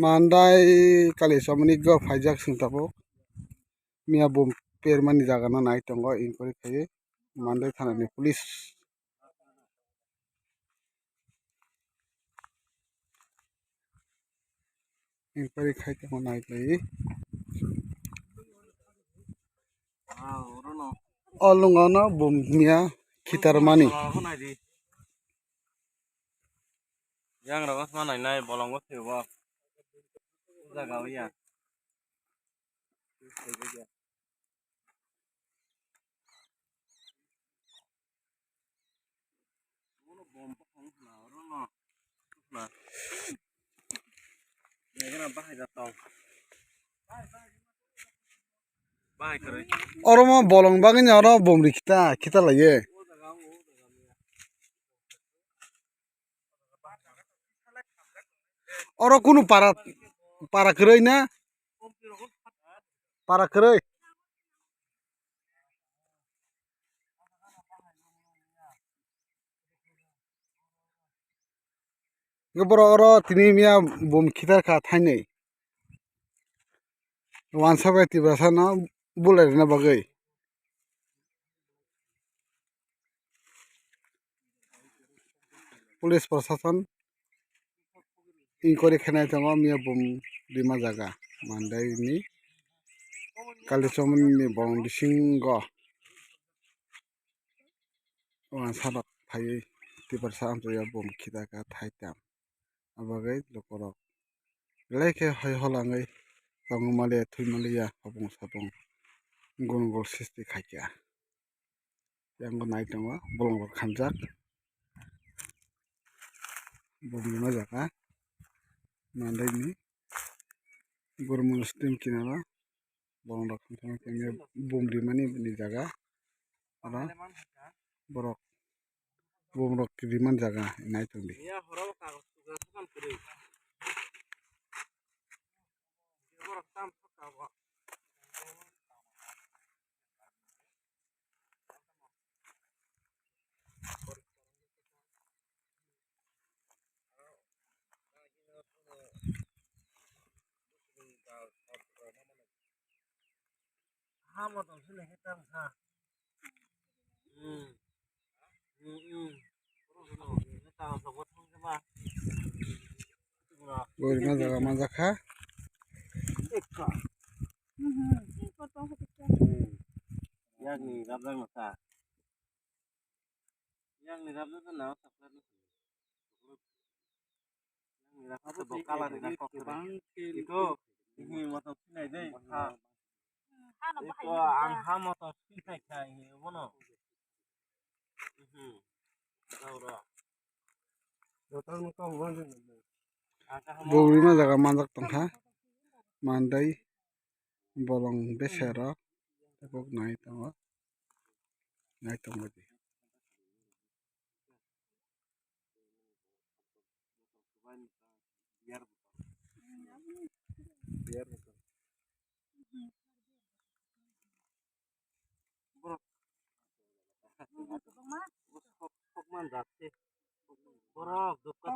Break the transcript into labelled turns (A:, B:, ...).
A: Mandai kali somni go faijak singtabo mia bom permani jaga na nai tongo inkori khaye Mandai thana ni police inkori khai tongo nai pai olungono bom mia khitar mani
B: yang ragas mana nai bolong go thebo jaga ya bom phang na ro no na negana bahai jatong bahai kare
A: oromo bolong bagini oro bom rikita kita laye oro kunu para kerei na para kerei goboro oro tini mia bom khitar ka thainei wansabai tibrasa no bulai na bagai police प्रशासन inquiry khanai tongo mia bom rima jaga Mandai ni Kalisomoni ni bom bisingo wansadok phaiye tibrasa amtoya bom khita ka thaitam abagai lokorok leke hai holangai tongmale thuimaliya habong sabong gonggol sisti khaikya yango nai tongo bolong khamjak bom rima jaga Mandai ni Gurmun stem kinara bolong rok khamtama kemia bom rimani ni jaga ora borok bom rok riman jaga nai tongdi
B: ya horo kagos tugas kan kare borok tam thakawa ha mo tong sile hetam ha ta sabot thong ba
A: rima jaga manjakha
B: ekka yang ni rablang mata yang ni rablang na saklar yang ni rablang bokala ni kok bang itu ini motor sinai dei ha itu ang ha motor sinai kai bono taura dotan ko bon
A: bom rima jaga manjak tongkha Mandai bolong besero tabuk nai tongo nai tongodi
B: biar biar borok man borok dukkan